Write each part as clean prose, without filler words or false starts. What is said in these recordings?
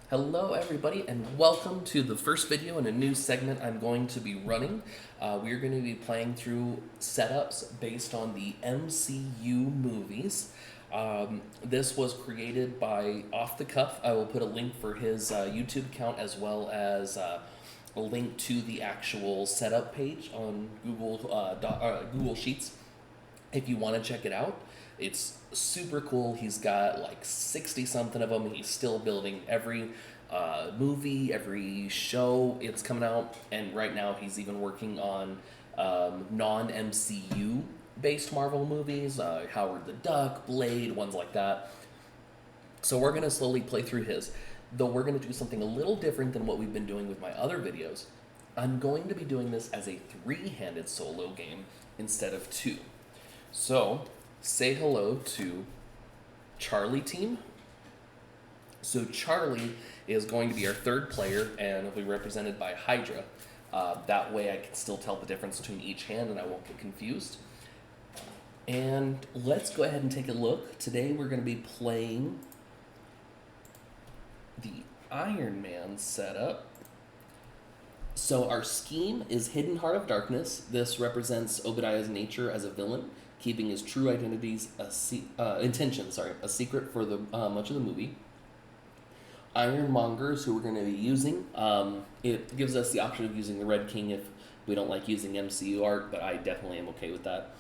Hello everybody and welcome to the first video in a new segment I'm going to be running. We're going to be playing through setups based on the MCU movies. This was created by Off the Cuff. I will put a link for his YouTube account as well as a link to the actual setup page on Google Sheets if you want to check it out. It's super cool. He's got like 60 something of them. He's still building every movie, every show it's coming out. And right now he's even working on non MCU based Marvel movies, Howard the Duck, Blade, ones like that. So we're going to slowly play through his, though we're going to do something a little different than what we've been doing with my other videos. I'm going to be doing this as a three-handed solo game instead of two. So, say hello to Charlie team. So Charlie is going to be our third player and will be represented by Hydra. That way I can still tell the difference between each hand and I won't get confused. And let's go ahead and take a look. Today we're going to be playing the Iron Man setup. So our scheme is Hidden Heart of Darkness. This represents Obadiah's nature as a villain, keeping his true intentions a secret for the much of the movie. Ironmongers, who we're going to be using. It gives us the option of using the Red King if we don't like using MCU art, but I definitely am okay with that.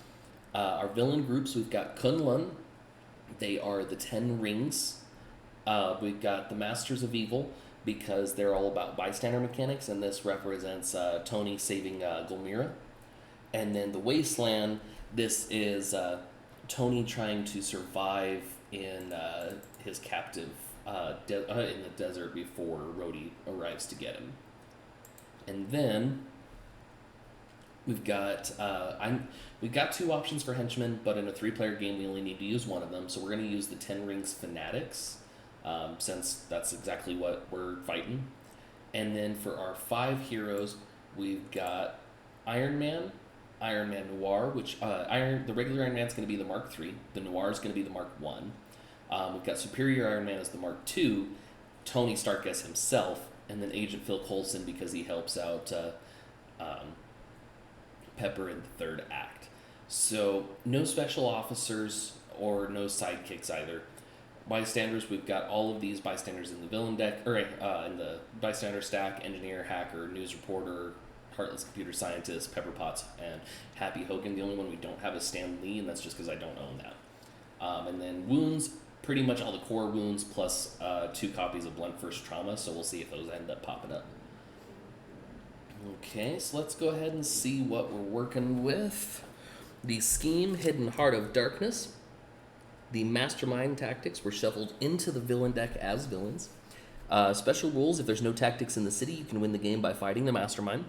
Our villain groups, we've got Kunlun. They are the 10 Rings. We've got the Masters of Evil, because they're all about bystander mechanics, and this represents Tony saving Gulmira. And then the Wasteland, this is Tony trying to survive in his captive in the desert before Rhodey arrives to get him. And then we've got two options for henchmen, but in a 3-player game we only need to use one of them. So we're going to use the 10 Rings Fanatics, since that's exactly what we're fighting. And then for our 5 heroes, we've got Iron Man Noir, which the regular Iron Man's going to be the Mark III. The Noir is going to be the Mark I. We've got Superior Iron Man as the Mark II, Tony Stark as himself, and then Agent Phil Coulson because he helps out Pepper in the 3rd act. So no special officers or no sidekicks either. Bystanders, we've got all of these bystanders in the villain deck, or in the bystander stack: engineer, hacker, news reporter, heartless computer scientist, Pepper Potts, and Happy Hogan. The only one we don't have is Stan Lee, and that's just because I don't own that. And then wounds, pretty much all the core wounds plus 2 copies of Blunt First Trauma, so we'll see if those end up popping up. Okay, so let's go ahead and see what we're working with. The scheme, Hidden Heart of Darkness. The mastermind tactics were shuffled into the villain deck as villains. Special rules: if there's no tactics in the city, you can win the game by fighting the mastermind.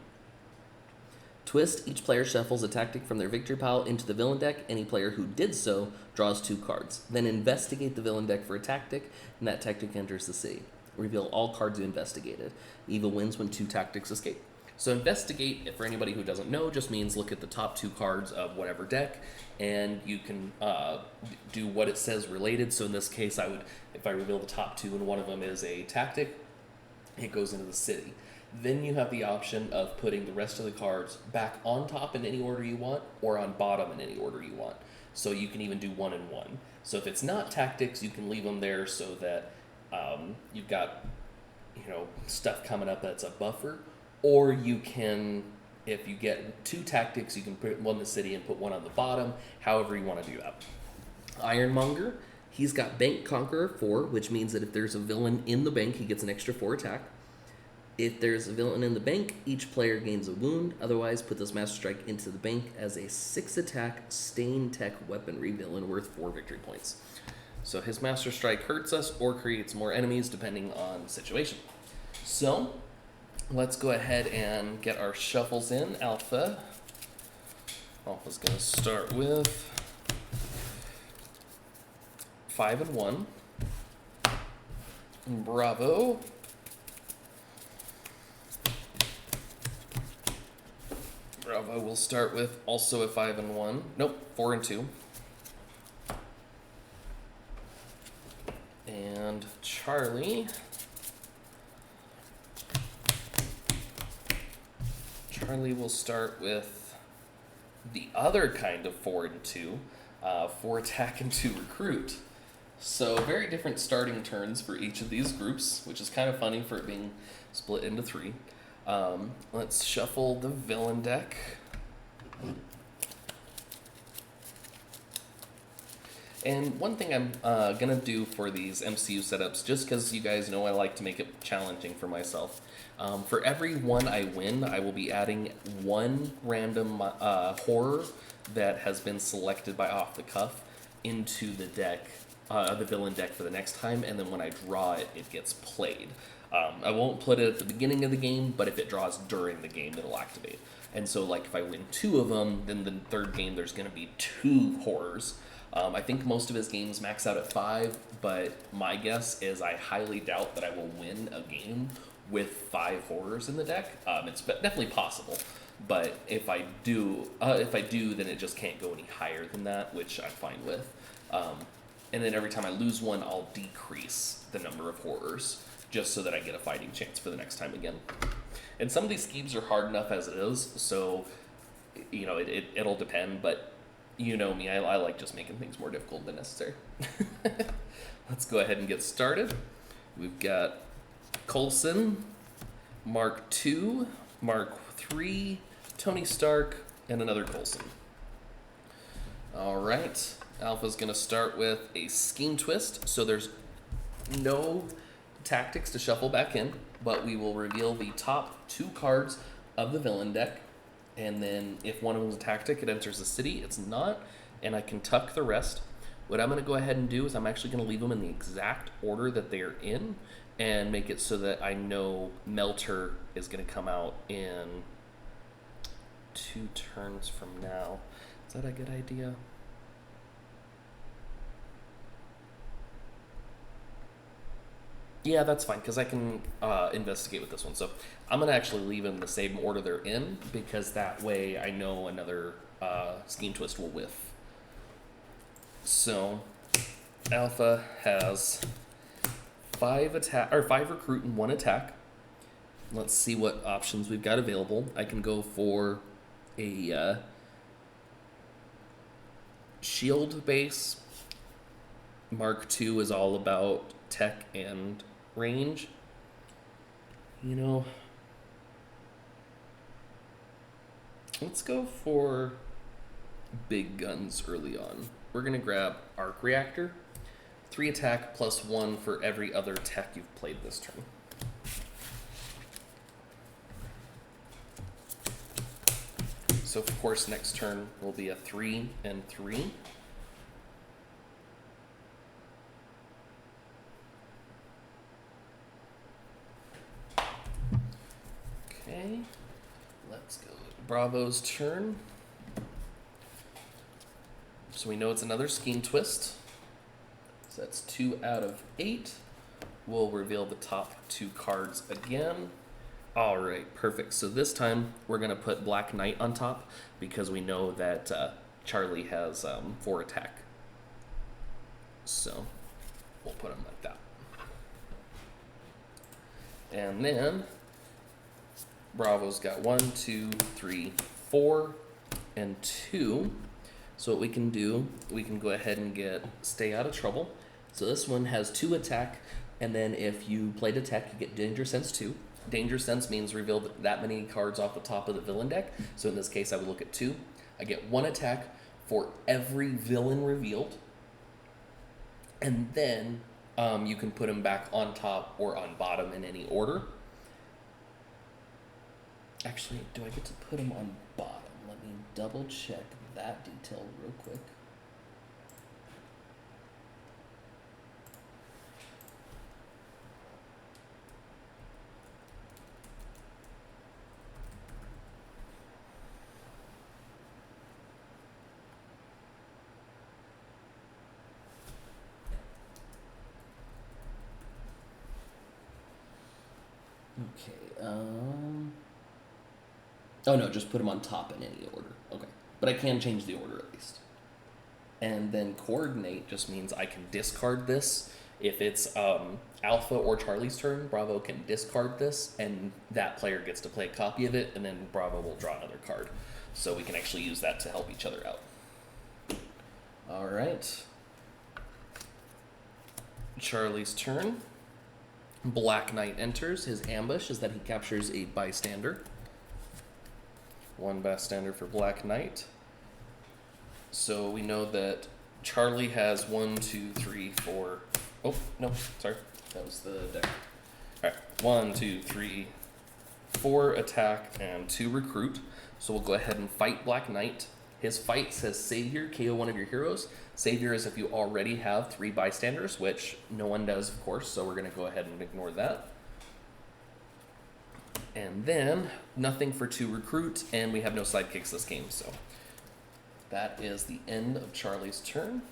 Twist: each player shuffles a tactic from their victory pile into the villain deck. Any player who did so draws 2 cards. Then investigate the villain deck for a tactic, and that tactic enters the city. Reveal all cards you investigated. Evil wins when 2 tactics escape. So investigate, for anybody who doesn't know, just means look at the top 2 cards of whatever deck, and you can do what it says related. So in this case, if I reveal the top 2 and one of them is a tactic, it goes into the city. Then you have the option of putting the rest of the cards back on top in any order you want, or on bottom in any order you want. So you can even do 1 and 1. So if it's not tactics, you can leave them there so that you've got stuff coming up that's a buffer. Or you can, if you get 2 tactics, you can put 1 in the city and put 1 on the bottom, however you want to do that. Ironmonger, he's got Bank Conqueror 4, which means that if there's a villain in the bank, he gets an extra 4 attack. If there's a villain in the bank, each player gains a wound. Otherwise, put this Master Strike into the bank as a 6 attack Stain Tech weaponry villain worth 4 victory points. So his Master Strike hurts us or creates more enemies depending on the situation. So let's go ahead and get our shuffles in. Alpha's going to start with 5 and 1. Bravo. Bravo will start with also a 5 and 1. Nope, 4 and 2. And Charlie Charlie will start with the other kind of 4 and 2, 4 attack and 2 recruit. So very different starting turns for each of these groups, which is kind of funny for it being split into 3. Let's shuffle the villain deck. And one thing I'm going to do for these MCU setups, just because you guys know I like to make it challenging for myself, for every one I win, I will be adding one random horror that has been selected by off the cuff into the deck, the villain deck for the next time, and then when I draw it, it gets played. I won't put it at the beginning of the game, but if it draws during the game, it'll activate. And so, like, if I win 2 of them, then the third game there's going to be 2 horrors. I think most of his games max out at 5, but my guess is I highly doubt that I will win a game with 5 horrors in the deck. It's definitely possible, but if I do, then it just can't go any higher than that, which I'm fine with. And then every time I lose one, I'll decrease the number of horrors, just so that I get a fighting chance for the next time again. And some of these schemes are hard enough as it is, so, you know, it'll depend, but you know me, I like just making things more difficult than necessary. Let's go ahead and get started. We've got Coulson, Mark II, Mark III, Tony Stark, and another Coulson. All right, Alpha's going to start with a Scheme Twist, so there's no tactics to shuffle back in, but we will reveal the top 2 cards of the villain deck. And then if one of them is a tactic, it enters the city. It's not, and I can tuck the rest. What I'm going to go ahead and do is I'm actually going to leave them in the exact order that they're in and make it so that I know Melter is going to come out in 2 turns from now. Is that a good idea? Yeah, that's fine, because I can investigate with this one. So I'm going to actually leave them in the same order they're in, because that way I know another Scheme Twist will whiff. So Alpha has 5 recruit and 1 attack. Let's see what options we've got available. I can go for a shield base. Mark II is all about tech and range. You know, let's go for big guns early on. We're going to grab Arc Reactor. 3 attack plus 1 for every other tech you've played this turn. So, of course, next turn will be a 3 and 3. Okay, let's go. Bravo's turn. So we know it's another Scheme Twist. So that's 2 out of 8. We'll reveal the top 2 cards again. All right, perfect. So this time we're going to put Black Knight on top because we know that Charlie has 4 attack. So we'll put him like that. And then Bravo's got 1, 2, 3, 4, and 2. So what we can do, we can go ahead and get Stay Out of Trouble. So this one has 2 attack, and then if you played a tech, you get Danger Sense 2. Danger Sense means reveal that many cards off the top of the villain deck. So in this case, I would look at 2. I get 1 attack for every villain revealed. And then you can put them back on top or on bottom in any order. Actually, do I get to put them on bottom? Let me double check that detail real quick. Okay, oh no, just put them on top in any order. Okay, but I can change the order at least. And then Coordinate just means I can discard this If it's Alpha or Charlie's turn, Bravo can discard this, and that player gets to play a copy of it, and then Bravo will draw another card. So we can actually use that to help each other out. All right. Charlie's turn. Black Knight enters. His ambush is that he captures a bystander. One bystander for Black Knight. So we know that Charlie has 1, 2, 3, 4. Oh, no, sorry. That was the deck. All right, 1, 2, 3, 4 attack and 2 recruit. So we'll go ahead and fight Black Knight. His fight says Savior, KO one of your heroes. Savior is if you already have 3 bystanders, which no one does, of course, so we're going to go ahead and ignore that. And then nothing for 2 recruit, and we have no sidekicks this game, so that is the end of Charlie's turn.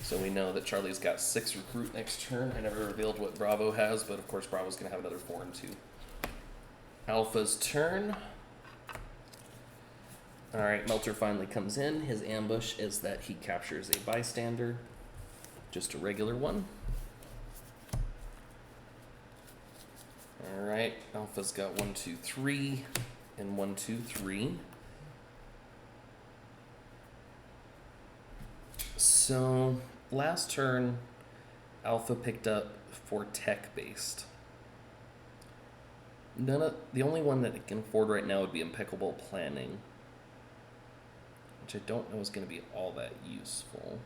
So we know that Charlie's got 6 recruit next turn. I never revealed what Bravo has, but of course Bravo's going to have another 4 and 2. Alpha's turn. Alright, Melter finally comes in. His ambush is that he captures a bystander. Just a regular one. Alright, Alpha's got 1, 2, 3, and 1, 2, 3. So, last turn, Alpha picked up for tech-based. The only one that it can afford right now would be Impeccable Planning, which I don't know is going to be all that useful.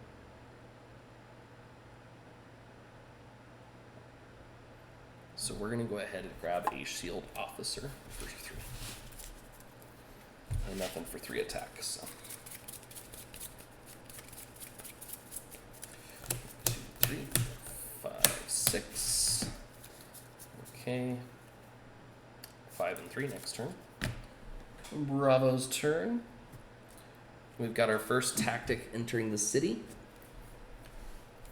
So we're going to go ahead and grab a Shield Officer for 3. And nothing for 3 attacks, so. 2, 3, 5, 6. Okay. 5 and 3 next turn. Bravo's turn. We've got our first tactic entering the city.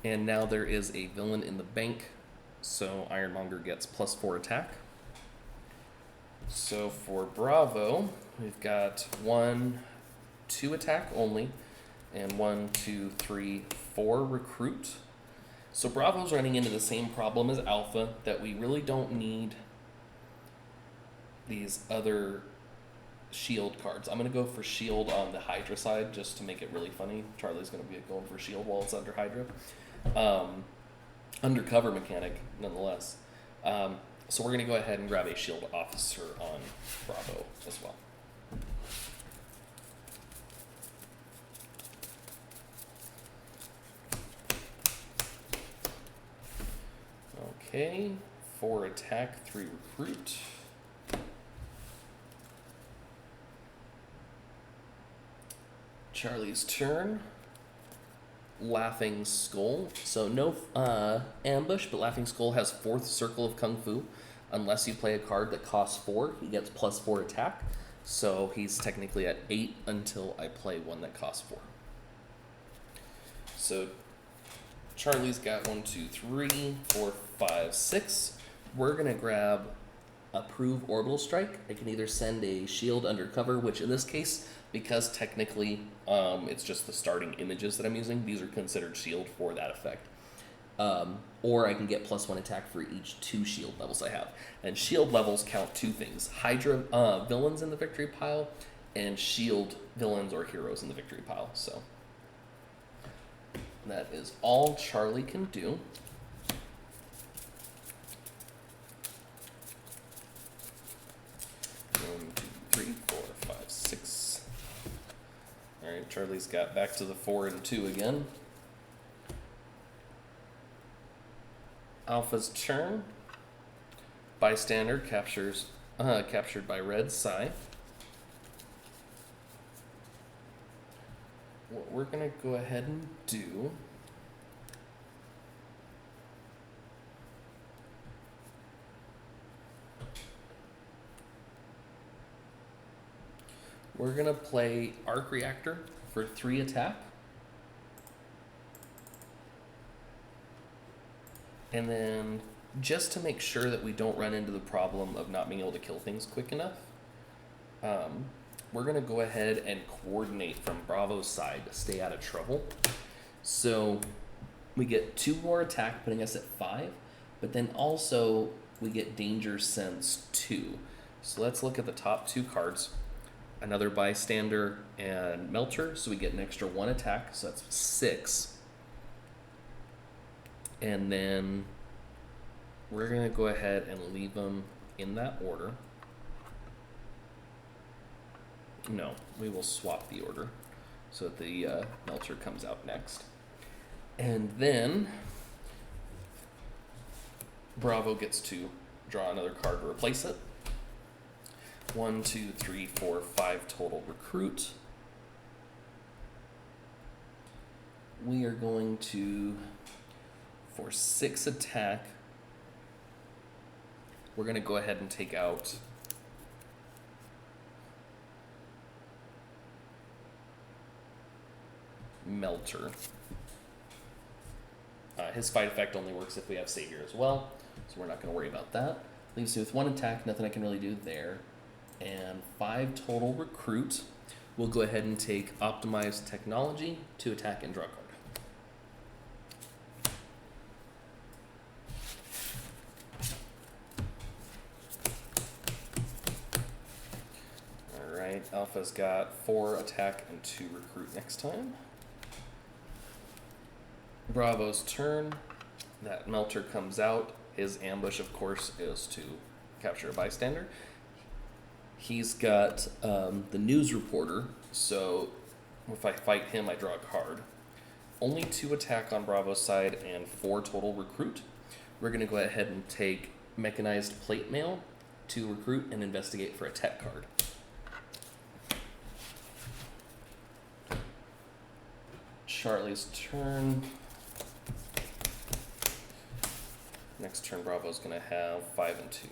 And now there is a villain in the bank. So Ironmonger gets +4 attack. So for Bravo, we've got 1, 2 attack only, and 1, 2, 3, 4 recruit. So Bravo's running into the same problem as Alpha, that we really don't need these other shield cards. I'm going to go for shield on the Hydra side just to make it really funny. Charlie's going to be going for shield while it's under Hydra. Undercover mechanic, nonetheless. So we're going to go ahead and grab a shield officer on Bravo as well. Okay, 4 attack, 3 recruit. Charlie's turn. Laughing Skull. So no ambush, but Laughing Skull has 4th Circle of Kung Fu. Unless you play a card that costs 4, he gets +4 attack. So he's technically at 8 until I play one that costs 4. So Charlie's got 1, 2, 3, 4, 5, 6. We're going to grab Approve Orbital Strike. I can either send a shield undercover, which in this case, because technically it's just the starting images that I'm using, these are considered shield for that effect. Or I can get +1 attack for each 2 shield levels I have. And shield levels count 2 things: Hydra villains in the victory pile, and shield villains or heroes in the victory pile. So that is all Charlie can do. Alright, Charlie's got back to the 4 and 2 again. Alpha's turn. Bystander captured by Red Sai. What we're going to go ahead and do we're going to play Arc Reactor for 3 attack. And then, just to make sure that we don't run into the problem of not being able to kill things quick enough, we're going to go ahead and coordinate from Bravo's side to stay out of trouble. So we get 2 more attack, putting us at 5, but then also we get Danger Sense 2. So let's look at the top 2 cards. Another Bystander and Melter, so we get an extra 1 attack, so that's 6. And then we're going to go ahead and leave them in that order. No, we will swap the order so that the Melter comes out next. And then Bravo gets to draw another card to replace it. 1, 2, 3, 4, 5 total recruit. We are going to, for 6 attack, we're going to go ahead and take out Melter. His fight effect only works if we have Savior as well, so we're not going to worry about that. Leaves me with 1 attack, nothing I can really do there. And 5 total recruit. We'll go ahead and take Optimized Technology to attack and draw a card. Alright, Alpha's got 4 attack and 2 recruit next time. Bravo's turn. That Melter comes out. His ambush, of course, is to capture a Bystander. He's got the news reporter, so if I fight him, I draw a card. Only 2 attack on Bravo's side and 4 total recruit. We're going to go ahead and take Mechanized Plate Mail to recruit and investigate for a tech card. Charlie's turn. Next turn, Bravo's going to have 5 and 2.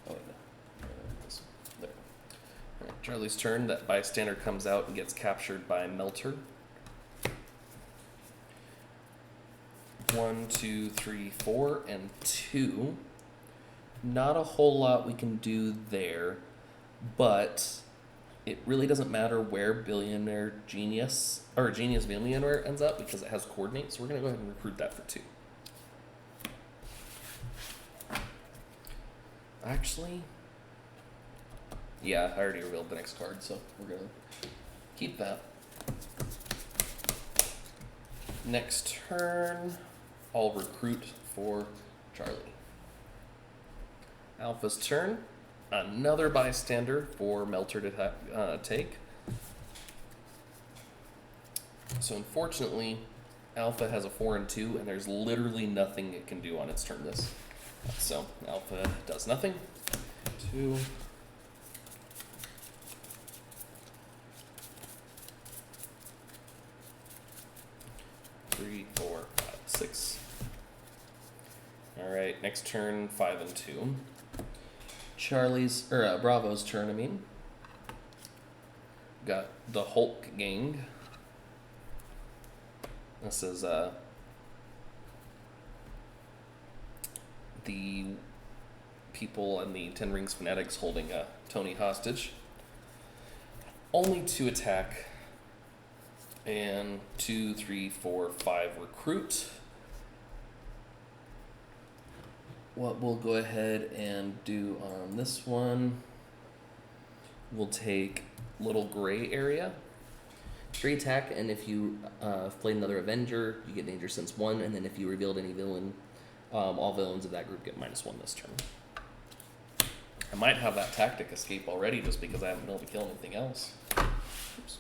Oh, wait, no. There. All right, Charlie's turn. That Bystander comes out and gets captured by Melter. 1, 2, 3, 4, and 2. Not a whole lot we can do there, but it really doesn't matter where Billionaire Genius, or Genius Billionaire ends up because it has coordinates, so we're going to go ahead and recruit that for 2. Actually, yeah, I already revealed the next card, so we're going to keep that. Next turn, I'll recruit for Charlie. Alpha's turn. Another Bystander for Melter to take. So unfortunately, Alpha has a 4 and 2, and there's literally nothing it can do on its turn this. So Alpha does nothing. 2. 3, 4, 5, 6. Alright, next turn, 5 and 2. Bravo's turn, I mean. Got the Hulk gang. This is the people and the Ten Rings fanatics holding Tony hostage. Only 2 attack and 2, 3, 4, 5 recruit. What we'll go ahead and do on this one, we'll take Little Gray Area. 3 attack, and if you played another Avenger, you get Danger Sense 1, and then if you revealed any villain, all villains of that group get -1 this turn. I might have that tactic escape already just because I haven't been able to kill anything else. Oops.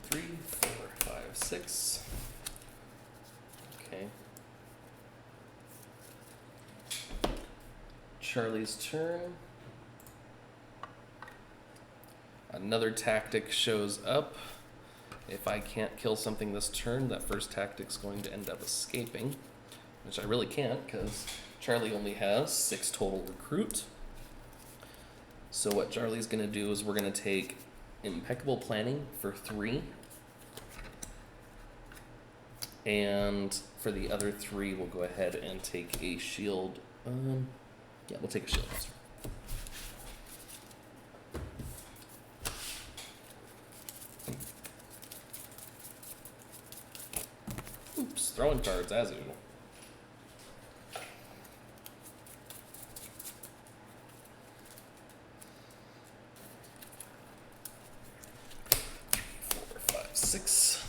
Three, 4, 5, 6. Okay. Charlie's turn. Another tactic shows up. If I can't kill something this turn, that first tactic's going to end up escaping, which I really can't because Charlie only has 6 total recruit. So what Charlie's going to do is we're going to take Impeccable Planning for 3. And for the other 3, we'll go ahead and take a shield. Yeah, we'll take a shield monster. Oops, throwing cards as usual. Six.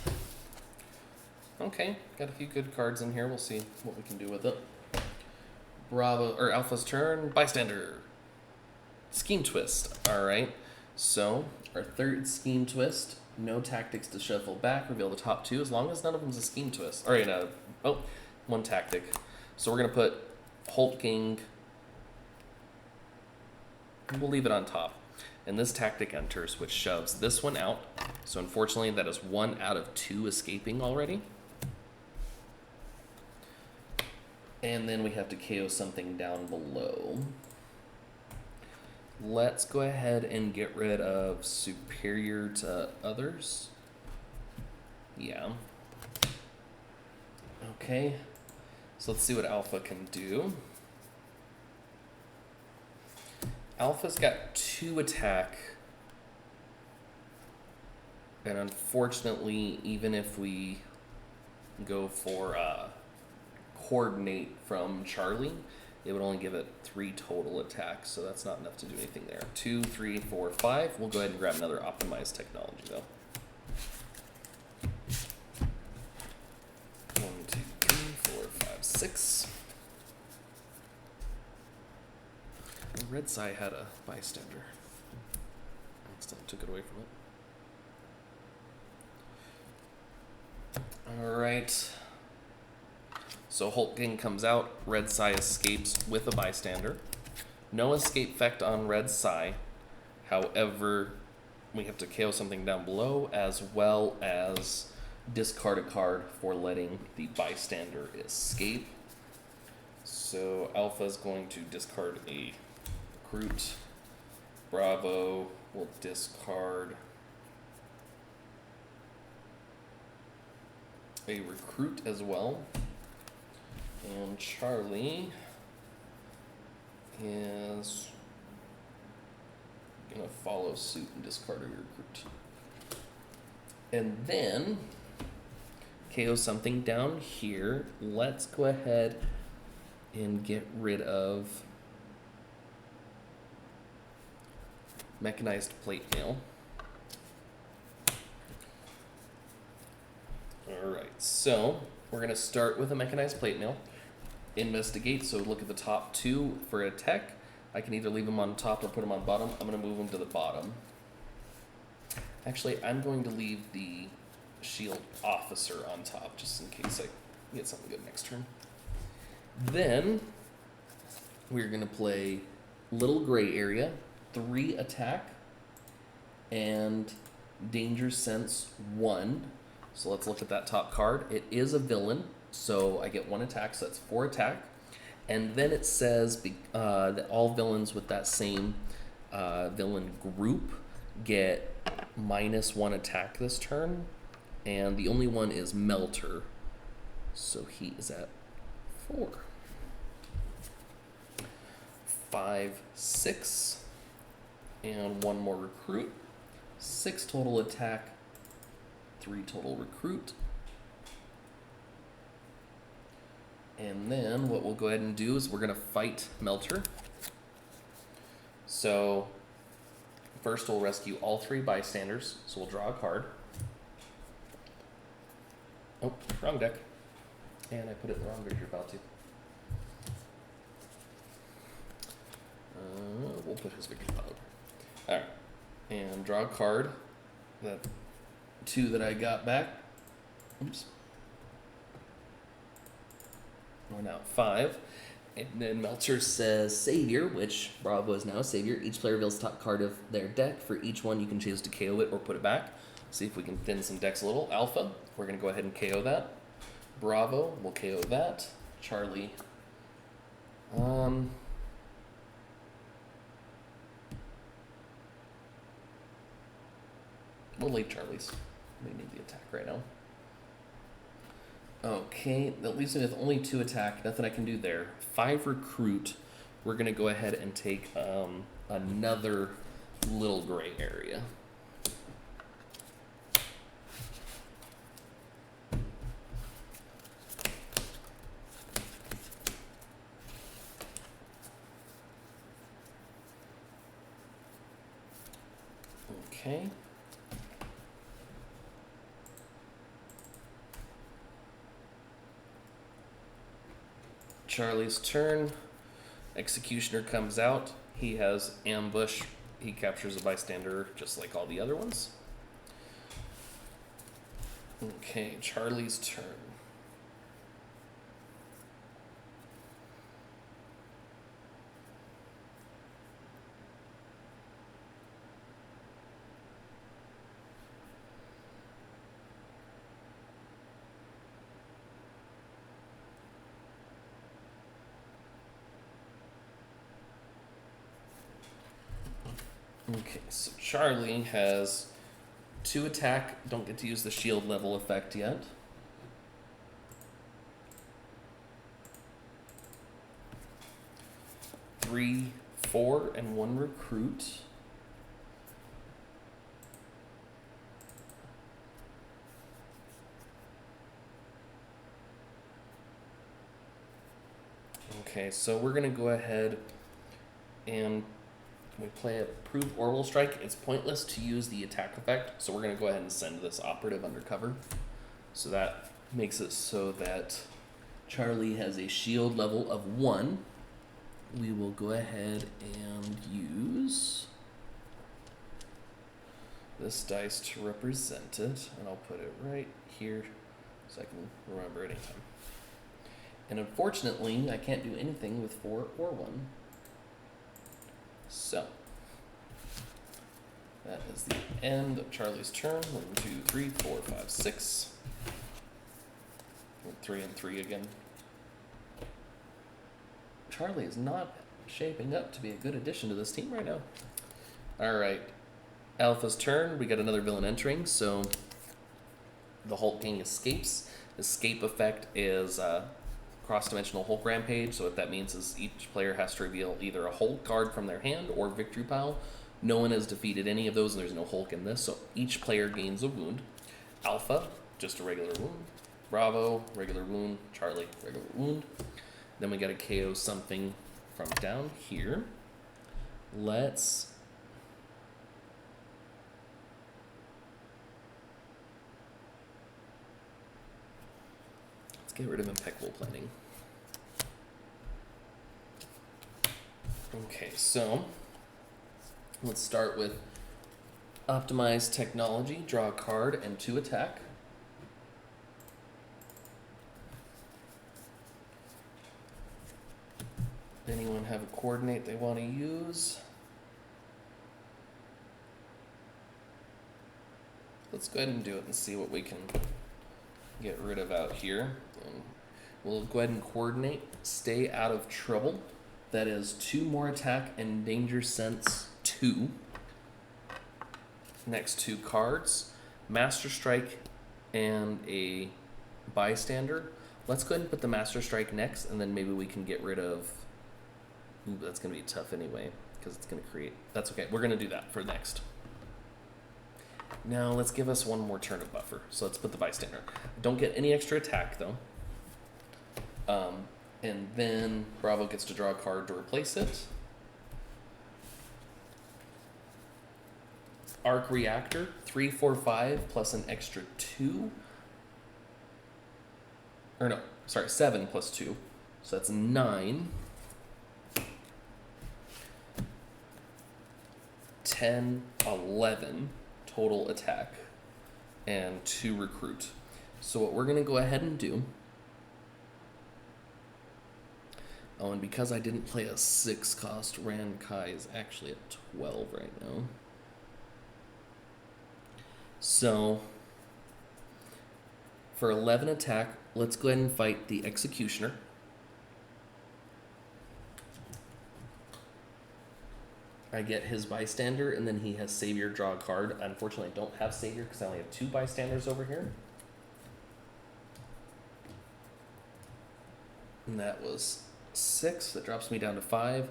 Okay, got a few good cards in here. We'll see what we can do with it. Bravo, or Alpha's turn. Bystander. Scheme Twist. Alright, so our third Scheme Twist. No tactics to shuffle back. Reveal the top 2 as long as none of them's a Scheme Twist. Alright, one tactic. So we're going to put Hulking. We'll leave it on top. And this tactic enters, which shoves this one out. So unfortunately, that is 1 out of 2 escaping already. And then we have to KO something down below. Let's go ahead and get rid of Superior to Others. Yeah. Okay. So let's see what Alpha can do. Alpha's got 2 attack. And unfortunately, even if we go for coordinate from Charlie, it would only give it 3 total attacks, so that's not enough to do anything there. 2, 3, 4, 5. We'll go ahead and grab another optimized technology though. 1, 2, 3, 4, 5, 6. Red Sai had a bystander. Accidentally took it away from it. Alright. So Hulking comes out, Red Sai escapes with a bystander. No escape effect on Red Sai. However, we have to KO something down below as well as discard a card for letting the bystander escape. So Alpha's going to discard a recruit. Bravo will discard a recruit as well. And Charlie is gonna follow suit and discard a recruit. And then KO something down here. Let's go ahead and get rid of mechanized plate mail. Alright, so we're going to start with a mechanized plate mail. Investigate, so look at the top 2 for a tech. I can either leave them on top or put them on bottom. I'm going to move them to the bottom. Actually, I'm going to leave the shield officer on top, just in case I get something good next turn. Then, we're going to play Little Gray Area, 3 attack, and Danger Sense 1. So let's look at that top card. It is a villain, so I get 1 attack, so that's 4 attack. And then it says that all villains with that same villain group get -1 attack this turn. And the only one is Melter, so he is at 4. 5, 6, and 1 more recruit. 6 total attack, 3 total recruit. And then what we'll go ahead and do is we're going to fight Melter. So first we'll rescue all 3 bystanders. So we'll draw a card. Oh, wrong deck. And I put it in the wrong grid, you're about to. We'll put his victory pile over. Alright. And draw a card. That 2 that I got back. Oops. We're now at 5. And then Melter says Savior, which Bravo is now Savior. Each player reveals the top card of their deck. For each one, you can choose to KO it or put it back. See if we can thin some decks a little. Alpha, we're going to go ahead and KO that. Bravo, we'll KO that. Charlie. We'll leave Charlie's. We need the attack right now. Okay, that leaves me with only 2 attack. Nothing I can do there. 5 recruit. We're going to go ahead and take another little gray area. Okay. Charlie's turn. Executioner comes out. He has ambush. He captures a bystander just like all the other ones. Okay, Charlie's turn. Okay, so Charlie has 2 attack. Don't get to use the shield level effect yet. Three, 4, and 1 recruit. Okay, so we're gonna go ahead and we play a prove orbital strike. It's pointless to use the attack effect, so we're going to go ahead and send this operative undercover. So that makes it so that Charlie has a shield level of 1. We will go ahead and use this dice to represent it, and I'll put it right here so I can remember it anytime. And unfortunately, I can't do anything with 4 or 1. So, that is the end of Charlie's turn. 1, 2, 3, 4, 5, 6. 3 and 3 again. Charlie is not shaping up to be a good addition to this team right now. Alright. Alpha's turn. We got another villain entering, so the Hulk gang escapes. Escape effect is cross-dimensional Hulk rampage, so what that means is each player has to reveal either a Hulk card from their hand or victory pile. No one has defeated any of those, and there's no Hulk in this, so each player gains a wound. Alpha, just a regular wound. Bravo, regular wound. Charlie, regular wound. Then we gotta KO something from down here. Let's get rid of impeccable planning. Okay, so let's start with optimize technology, draw a card, and 2 attack. Anyone have a coordinate they want to use? Let's go ahead and do it and see what we can get rid of out here. And we'll go ahead and coordinate, stay out of trouble. That is 2 more attack and danger sense 2. Next 2 cards, Master Strike and a Bystander. Let's go ahead and put the Master Strike next, and then maybe we can get rid of... Ooh, that's going to be tough anyway, because it's going to create... That's okay, we're going to do that for next. Now, let's give us 1 more turn of buffer. So let's put the Bystander. Don't get any extra attack, though. And then Bravo gets to draw a card to replace it. Arc Reactor, 3, 4, 5, plus an extra 2. Or no, sorry, 7 plus 2. So that's 9. 10, 11 total attack. And 2 recruit. So what we're going to go ahead and do... Oh, and because I didn't play a 6 cost, Ran Kai is actually at 12 right now. So, for 11 attack, let's go ahead and fight the Executioner. I get his bystander, and then he has savior, draw a card. Unfortunately, I don't have savior because I only have 2 bystanders over here. And that was 6. That drops me down to 5.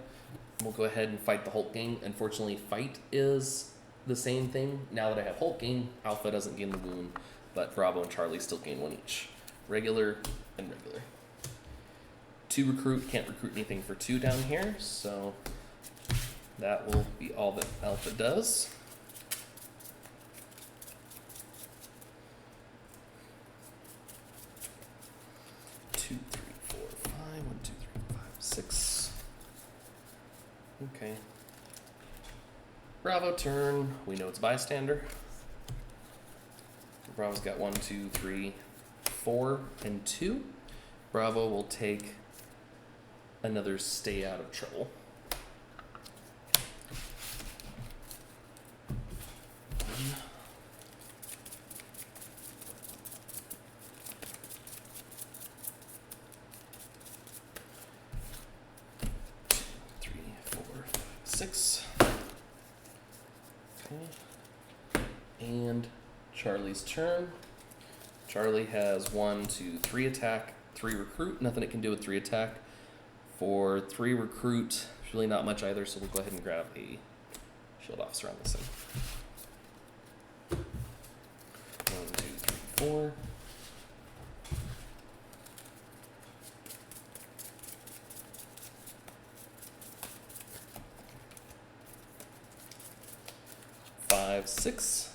We'll go ahead and fight the Hulk game. Unfortunately, fight is the same thing. Now that I have Hulk game, Alpha doesn't gain the wound, but Bravo and Charlie still gain 1 each. Regular and regular. 2 recruit, can't recruit anything for 2 down here, so that will be all that Alpha does. Two, three, four, five. 1, 2, 3, 4, 5, 6. Okay. Bravo turn. We know it's bystander. Bravo's got 1, 2, 3, 4, and 2. Bravo will take another stay out of trouble. And Charlie's turn. Charlie has 1, 2, 3 attack, 3 recruit. Nothing it can do with 3 attack. For 3 recruit, there's really not much either, so we'll go ahead and grab a shield officer on this thing. 1, 2, 3, 4. Five, 6.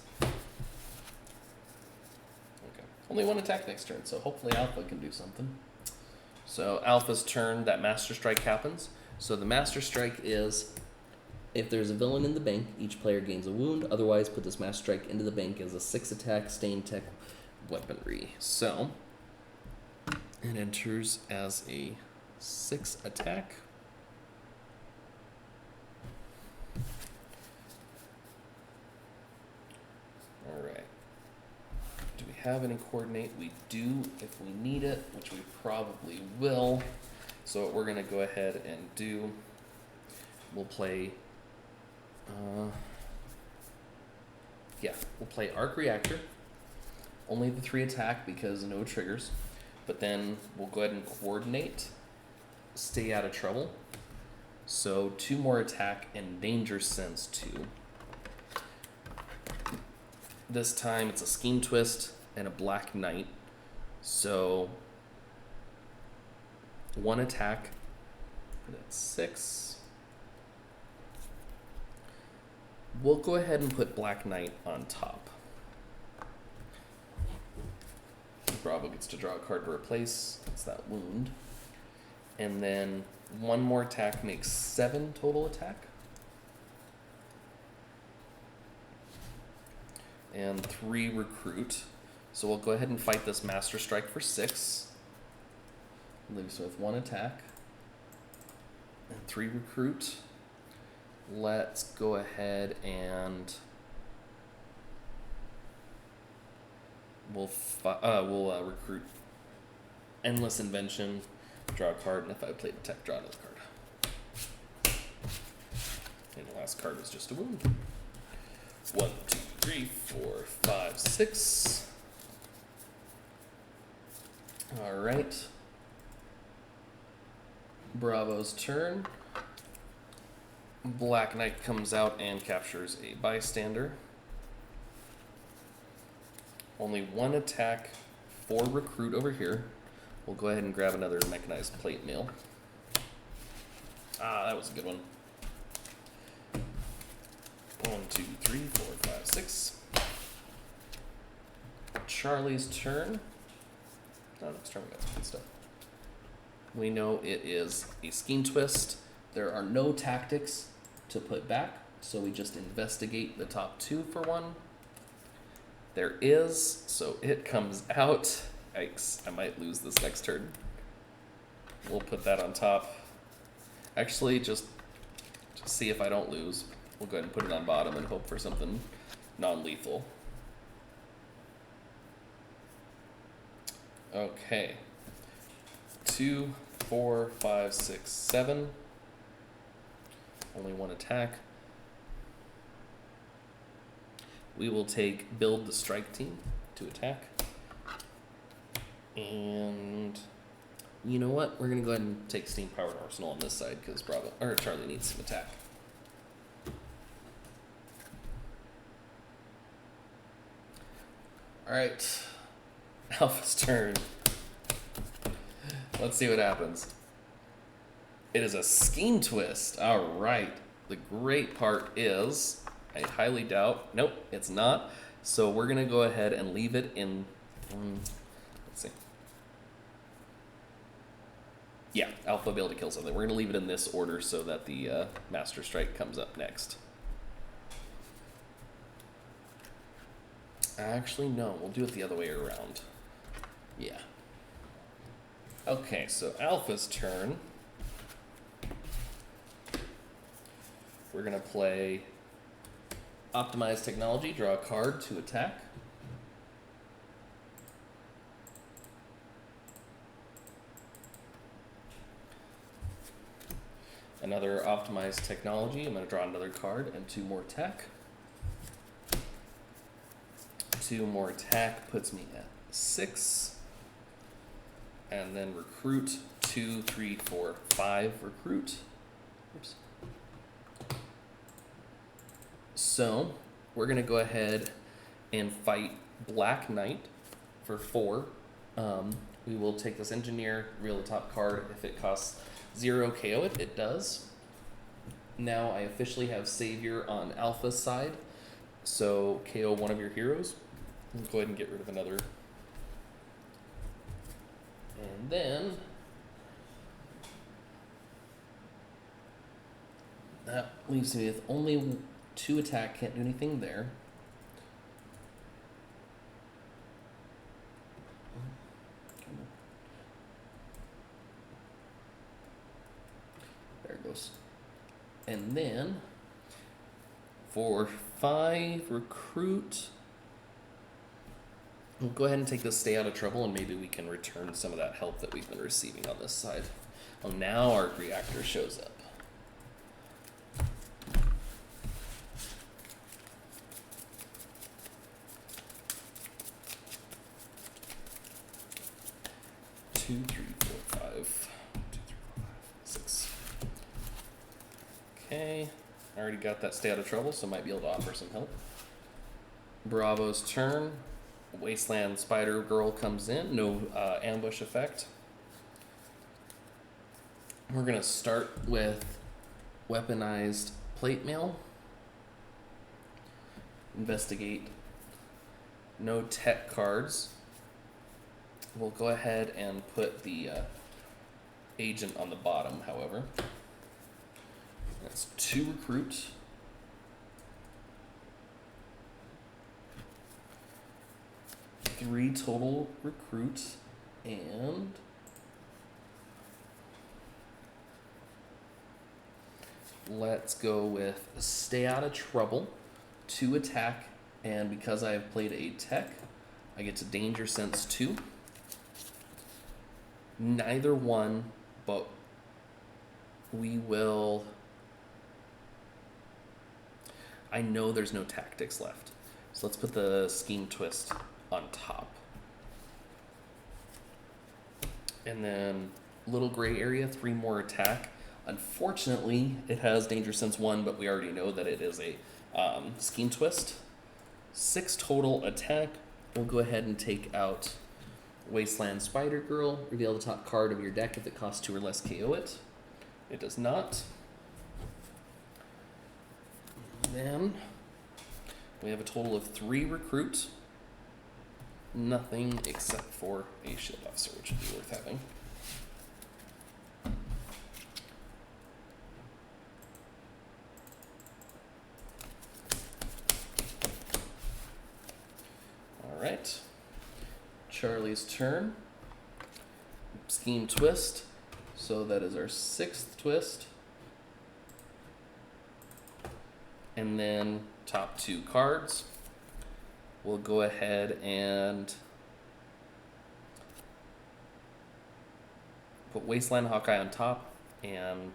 Only 1 attack next turn, so hopefully Alpha can do something. So Alpha's turn, that Master Strike happens. So the Master Strike is, if there's a villain in the bank, each player gains a wound. Otherwise, put this Master Strike into the bank as a 6 attack, stain tech weaponry. So it enters as a 6 attack. All right. Do we have any coordinate? We do if we need it, which we probably will. So what we're going to go ahead and do, we'll play, we'll play Arc Reactor. Only the 3 attack because no triggers. But then we'll go ahead and coordinate, stay out of trouble. So 2 more attack and Danger Sense 2. This time it's a Scheme Twist and a Black Knight. So 1 attack, that's 6. We'll go ahead and put Black Knight on top. Bravo gets to draw a card to replace. That's that wound. And then 1 more attack makes 7 total attack. And 3 recruit. So we'll go ahead and fight this Master Strike for 6. Leaves with 1 attack. And 3 recruit. Let's go ahead and we'll recruit Endless Invention, draw a card, and if I played Tech, draw another card. And the last card was just a wound. 1, 2, 3, 4, 5, 6. All right. Bravo's turn. Black Knight comes out and captures a bystander. Only 1 attack, 4 recruit over here. We'll go ahead and grab another mechanized plate mail. Ah, that was a good one. 1, 2, 3, 4, 5, 6. Charlie's turn. Oh, next turn we got some good stuff. We know it is a Scheme Twist. There are no tactics to put back, so we just investigate the top 2 for 1. There is, so it comes out. Yikes, I might lose this next turn. We'll put that on top. Actually, just see if I don't lose. We'll go ahead and put it on bottom and hope for something non-lethal. Okay. 2, 4, 5, 6, 7. Only 1 attack. we will take build the strike team to attack. And you know what? We're going to go ahead and take steam powered arsenal on this side because Charlie needs some attack. All right. Alpha's turn. Let's see what happens. It is a scheme twist. All right. The great part is, I highly doubt, nope, it's not. So we're going to go ahead and leave it in, let's see. Yeah, Alpha will be able to kill something. We're going to leave it in this order so that the Master Strike comes up next. Actually, no, we'll do it the other way around. Yeah. Okay, so Alpha's turn. We're going to play Optimize Technology, draw a card to attack. Another Optimize Technology, I'm going to draw another card and 2 more attack. 2 more attack puts me at 6. And then recruit, 2, 3, 4, 5 recruit. Oops. So we're going to go ahead and fight Black Knight for 4. We will take this engineer, reveal the top card. If it costs 0, KO it. It does. Now I officially have Savior on Alpha's side. So KO one of your heroes. We'll go ahead and get rid of another. And then that leaves me with only 2 attack. Can't do anything there. There it goes. And then for 5 recruit, we'll go ahead and take this stay out of trouble, and maybe we can return some of that help that we've been receiving on this side. Oh, now our reactor shows up. Two, three, four, five. 2, 3, 4, 5, 6. Okay, I already got that stay out of trouble, so might be able to offer some help. Bravo's turn. Wasteland Spider Girl comes in. No ambush effect. We're going to start with weaponized plate mail. Investigate. No tech cards. We'll go ahead and put the agent on the bottom, however. That's 2 recruit. Three total recruit, and let's go with stay out of trouble, 2 attack, and because I have played a tech, I get to danger sense 2. Neither one, but we will. I know there's no tactics left, so let's put the scheme twist on top. And then little gray area, 3 more attack. Unfortunately, it has danger sense 1, but we already know that it is a scheme twist. 6 total attack. We'll go ahead and take out Wasteland Spider Girl. Reveal the top card of your deck. If it costs 2 or less, KO it. It does not. Then we have a total of 3 recruits. Nothing except for a shield officer, which would be worth having. All right. Charlie's turn. Scheme twist. So that is our 6th twist. And then top 2 cards. We'll go ahead and put Wasteland Hawkeye on top, and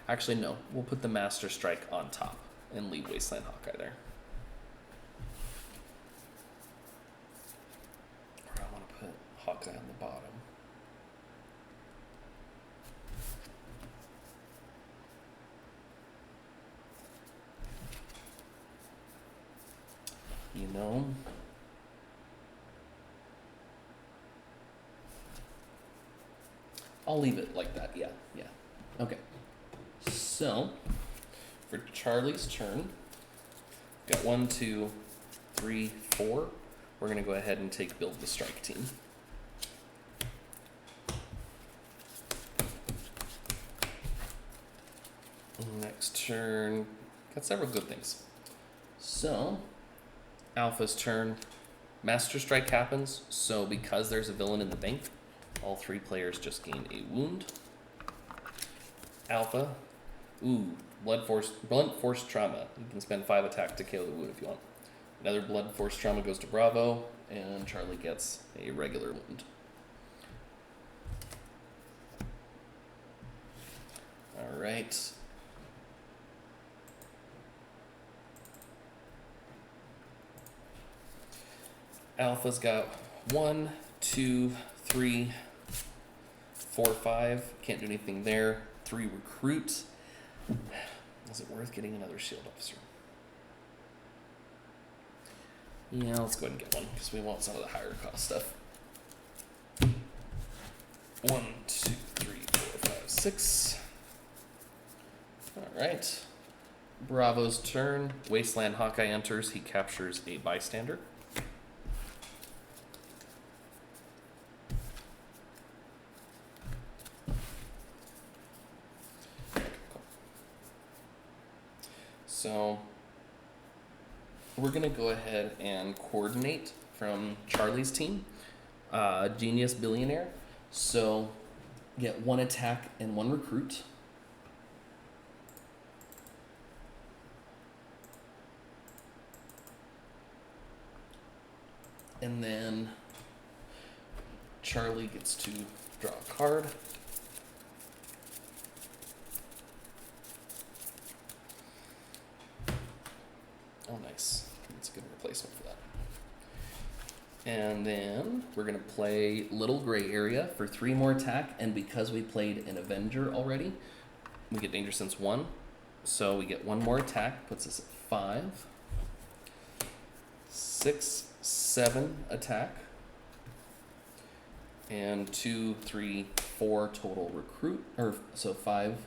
actually no, we'll put the Master Strike on top and leave Wasteland Hawkeye there. Hawkeye on the bottom. You know, I'll leave it like that. Yeah. Okay. So, for Charlie's turn, got 1, 2, 3, 4. We're gonna go ahead and take Build the Strike Team. Next turn, got several good things. So, Alpha's turn, Master Strike happens. So because there's a villain in the bank, all 3 players just gain a wound. Alpha, blunt force trauma. You can spend 5 attack to KO the wound if you want. Another blunt force trauma goes to Bravo, and Charlie gets a regular wound. All right. Alpha's got 1, 2, 3, 4, 5. Can't do anything there. 3 recruit. Is it worth getting another shield officer? Yeah, let's go ahead and get one because we want some of the higher cost stuff. 1, 2, 3, 4, 5, 6. All right. Bravo's turn. Wasteland Hawkeye enters. He captures a bystander. So we're going to go ahead and coordinate from Charlie's team, Genius Billionaire. So get 1 attack and 1 recruit. And then Charlie gets to draw a card. Oh, nice. That's a good replacement for that. And then we're going to play Little Gray Area for 3 more attack. And because we played an Avenger already, we get Danger Sense 1. So we get 1 more attack, puts us at 5. 6, 7 attack. And 2, 3, 4 total recruit. So 5.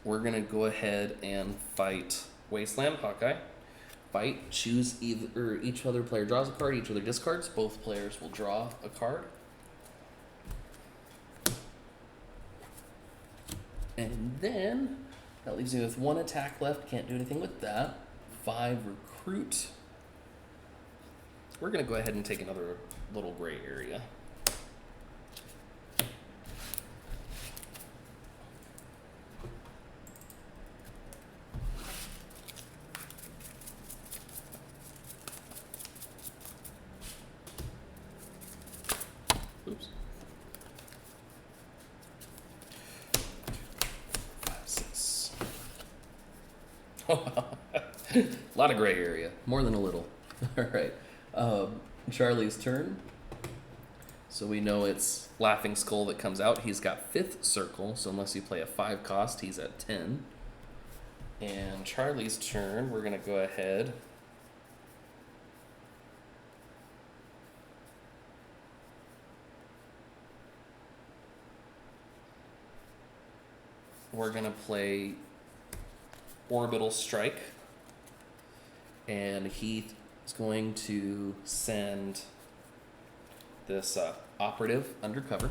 We're going to go ahead and fight Wasteland Hawkeye. Fight, choose either, each other player draws a card, each other discards. Both players will draw a card. And then that leaves me with 1 attack left. Can't do anything with that. 5 recruit. We're going to go ahead and take another Little Gray Area. Oops. 5, 6. A lot of gray area. More than a little. All right. Charlie's turn. So we know it's Laughing Skull that comes out. He's got 5th circle, so unless you play a 5 cost, he's at 10. And Charlie's turn, we're going to go ahead. We're going to play Orbital Strike. And he is going to send this operative undercover.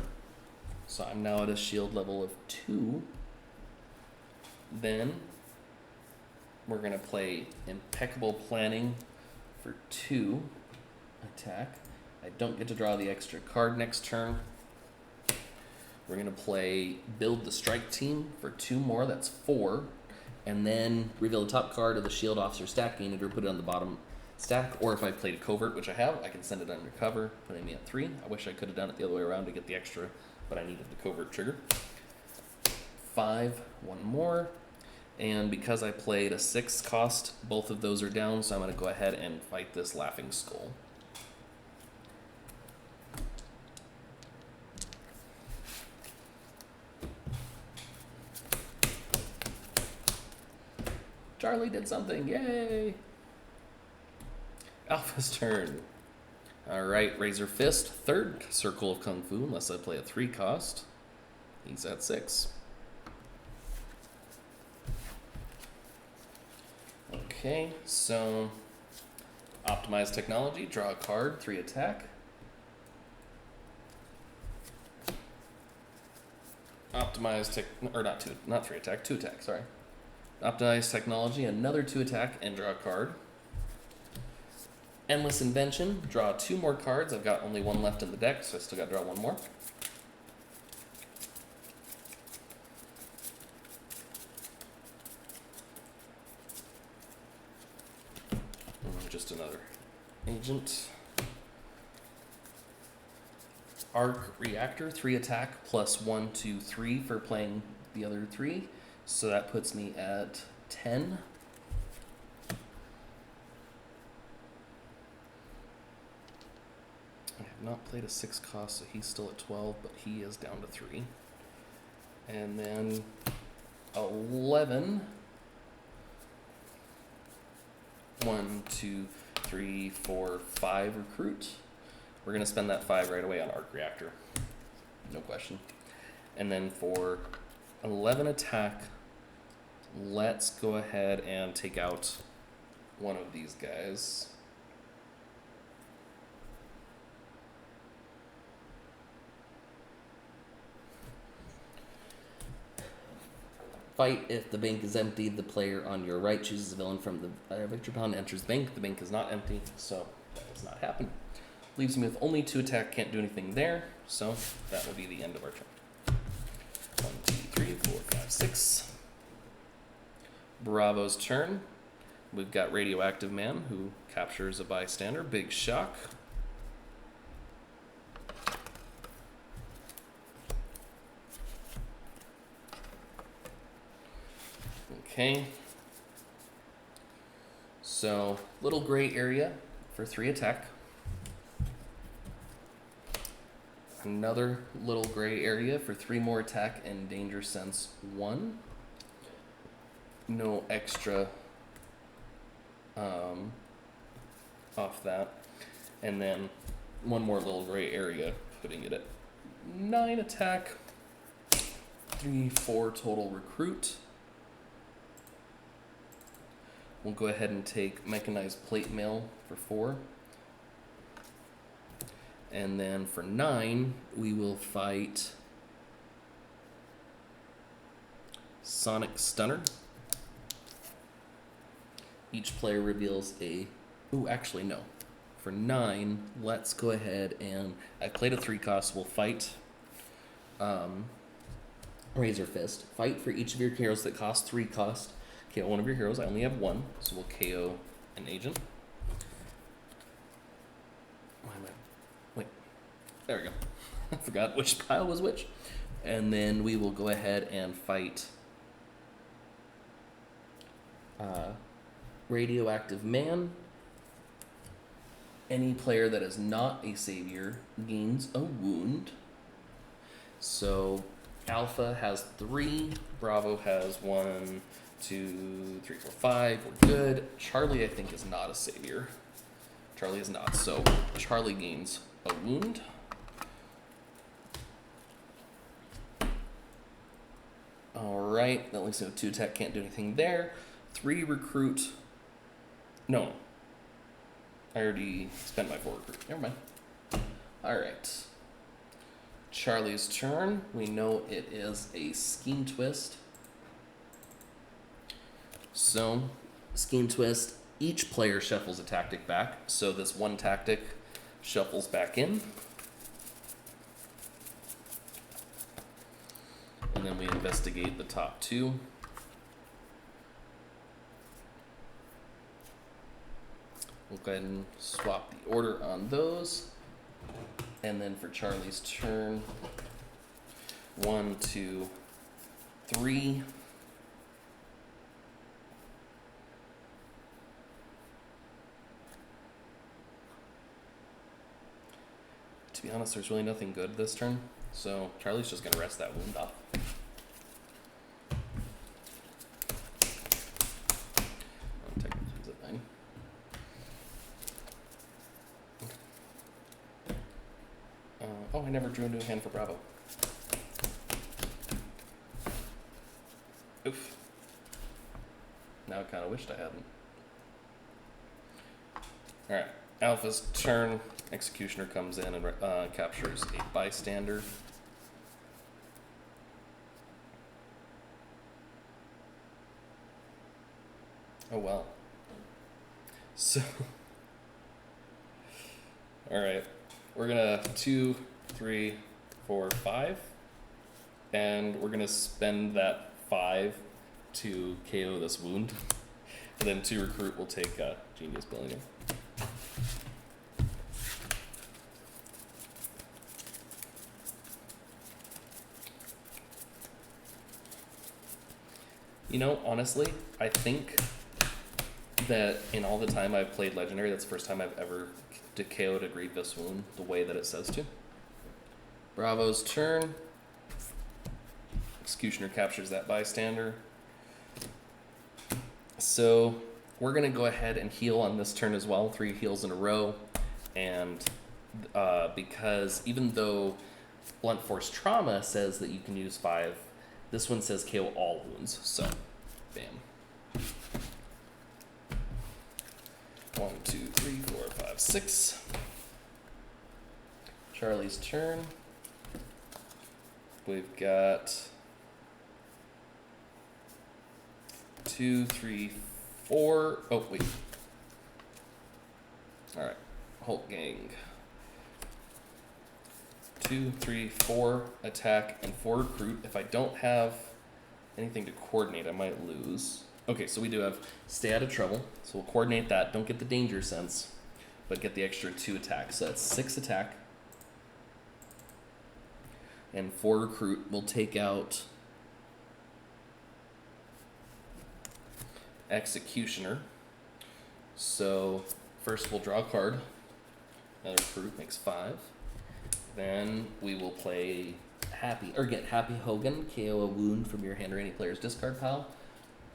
So I'm now at a shield level of 2. Then we're going to play Impeccable Planning for 2 attack. I don't get to draw the extra card next turn. We're going to play Build the Strike Team for 2 more. That's 4. And then reveal the top card of the shield officer stack unit or put it on the bottom stack. Or if I played a covert, which I have, I can send it undercover, putting me at 3. I wish I could have done it the other way around to get the extra, but I needed the covert trigger. 5, 1 more. And because I played a 6 cost, both of those are down, so I'm going to go ahead and fight this Laughing Skull. Charlie did something. Yay! Alpha's turn. Alright, Razor Fist, third Circle of Kung Fu, unless I play a 3 cost. He's at 6. Okay, so Optimize Technology, draw a card, 3 attack. Not 3 attack, 2 attack, sorry. Optimize Technology, another 2 attack, and draw a card. Endless Invention, draw 2 more cards. I've got only 1 left in the deck, so I still got to draw 1 more. Just another agent. Arc Reactor, 3 attack, plus 1, 2, 3 for playing the other 3. So that puts me at 10. I have not played a 6 cost, so he's still at 12, but he is down to 3. And then 11. 1, 2, 3, 4, 5 recruit. We're going to spend that 5 right away on Arc Reactor. No question. And then for 11 attack, let's go ahead and take out one of these guys. Fight if the bank is empty. The player on your right chooses a villain from the victory pile and enters the bank. The bank is not empty, so that does not happen. Leaves me with only 2 attack, can't do anything there, so that will be the end of our turn. 1, 2, 3, 4, 5, 6. Bravo's turn. We've got Radioactive Man, who captures a bystander. Big shock. Okay. So, little gray area for 3 attack. Another little gray area for 3 more attack and danger sense 1. No extra off that. And then 1 more little gray area, putting it at 9 attack. 3, 4 total recruit. We'll go ahead and take Mechanized Plate Mail for 4. And then for 9, we will fight Sonic Stunner. Each player reveals a... Ooh, actually, no. For 9, let's go ahead and... I played a 3 cost. We'll fight Razor Fist. Fight for each of your heroes that cost 3 cost. KO one of your heroes. I only have 1, so we'll KO an agent. Wait, there we go. I forgot which pile was which. And then we will go ahead and fight Radioactive Man. Any player that is not a savior gains a wound. So Alpha has 3, Bravo has 1, 2, 3, 4, 5. We're good. Charlie, I think, is not a savior. Charlie is not. So Charlie gains a wound. Alright, that leaves me with 2 attack, can't do anything there. 3 recruit. No. I already spent my 4 recruit. Never mind. Alright. Charlie's turn. We know it is a Scheme Twist. So, Scheme Twist, each player shuffles a tactic back. So this 1 tactic shuffles back in. And then we investigate the top 2. We'll go ahead and swap the order on those. And then for Charlie's turn, 1, 2, 3. To be honest, there's really nothing good this turn, so Charlie's just going to rest that wound off. Oh, I never drew a new hand for Bravo. Oof. Now I kind of wished I hadn't. Alright, Alpha's turn. Executioner comes in and captures a bystander. Oh well. So, alright, we're gonna 2, 3, 4, 5, and we're gonna spend that 5 to KO this wound, and then to recruit we'll take Genius Billionaire. You know, honestly, I think that in all the time I've played Legendary, that's the first time I've ever KO'd a Grievous Wound the way that it says to. Bravo's turn. Executioner captures that bystander. So we're going to go ahead and heal on this turn as well, 3 heals in a row. And because even though Blunt Force Trauma says that you can use 5, this one says KO all wounds, so bam. 1, 2, 3, 4, 5, 6. Charlie's turn. We've got 2, 3, 4. Oh, wait. Alright. Hulk Gang. 2, 3, 4 attack and 4 recruit. If I don't have anything to coordinate, I might lose. Okay, so we do have stay out of trouble. So we'll coordinate that. Don't get the danger sense, but get the extra 2 attacks. So that's 6 attack. And 4 recruit. We'll take out Executioner. So first we'll draw a card. Another recruit makes 5. Then we will play get Happy Hogan, KO a wound from your hand or any player's discard pile.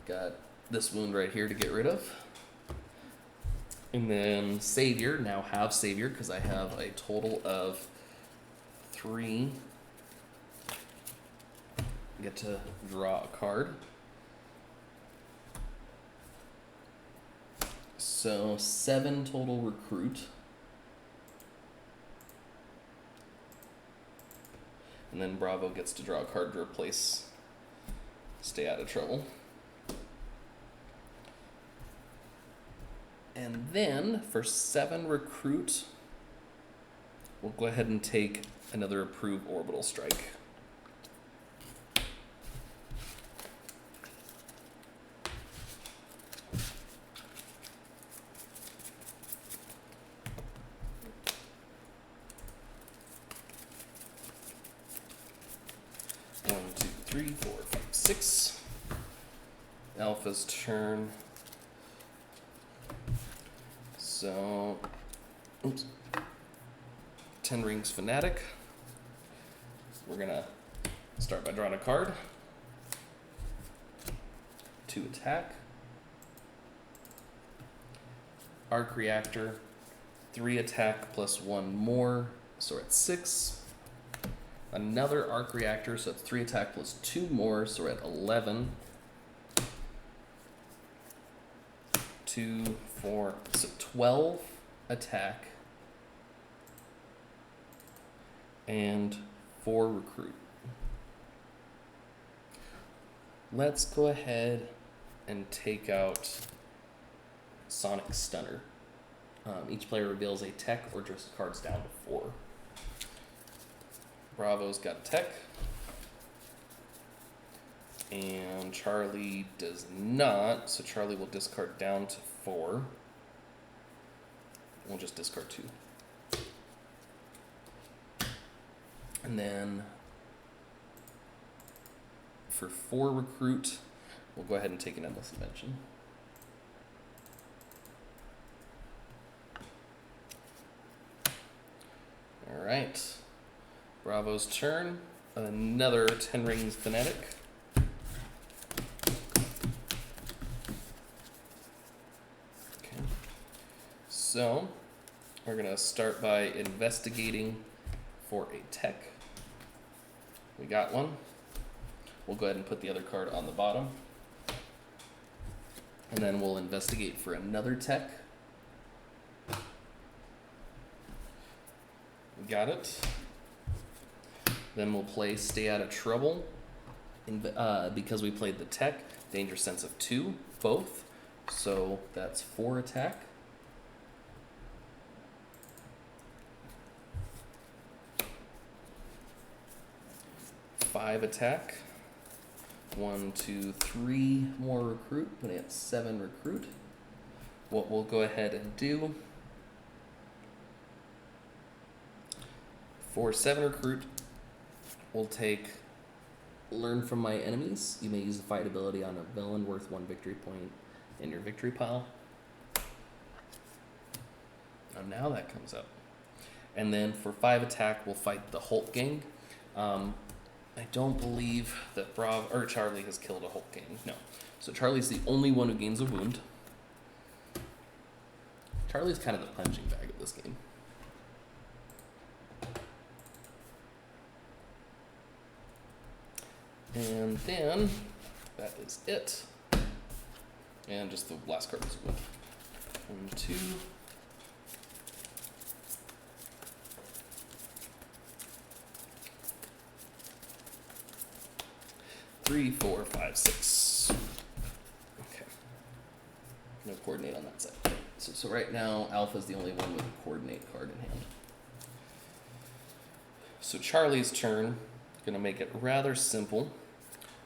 Got this wound right here to get rid of. And then Savior, now have Savior because I have a total of 3. Get to draw a card. So 7 total recruit. And then Bravo gets to draw a card to replace Stay Out of Trouble. And then for 7 recruit, we'll go ahead and take another Approve Orbital Strike. Alpha's turn. So, oops. 10 Rings Fanatic. We're gonna start by drawing a card. 2 attack. Arc Reactor. 3 attack plus 1 more, so we're at 6. Another Arc Reactor, so it's 3 attack plus 2 more, so we're at 11. 2, 4, so 12 attack and 4 recruit. Let's go ahead and take out Sonic Stunner. Each player reveals a tech or just cards down to 4. Bravo's got a tech. And Charlie does not, so Charlie will discard down to 4. We'll just discard 2. And then for 4 recruit, we'll go ahead and take an Endless Invention. All right, Bravo's turn. Another 10 Rings Fanatic. So, we're going to start by investigating for a tech. We got one. We'll go ahead and put the other card on the bottom. And then we'll investigate for another tech. We got it. Then we'll play Stay Out of Trouble. Because we played the tech, danger sense of 2, both. So that's 4 attack. Five attack. 1, 2, 3 more recruit, putting at 7 recruit. What we'll go ahead and do for 7 recruit, we'll take Learn from My Enemies. You may use a fight ability on a villain worth 1 victory point in your victory pile. And now that comes up. And then for 5 attack, we'll fight the Hulk gang. I don't believe that Charlie has killed a Hulk gang. No. So Charlie's the only one who gains a wound. Charlie's kind of the punching bag of this game. And then that is it. And just the last card is a wound. 1, 2. 3, 4, 5, 6. Okay. No coordinate on that side. So right now, Alpha's the only one with a coordinate card in hand. So Charlie's turn. Gonna make it rather simple.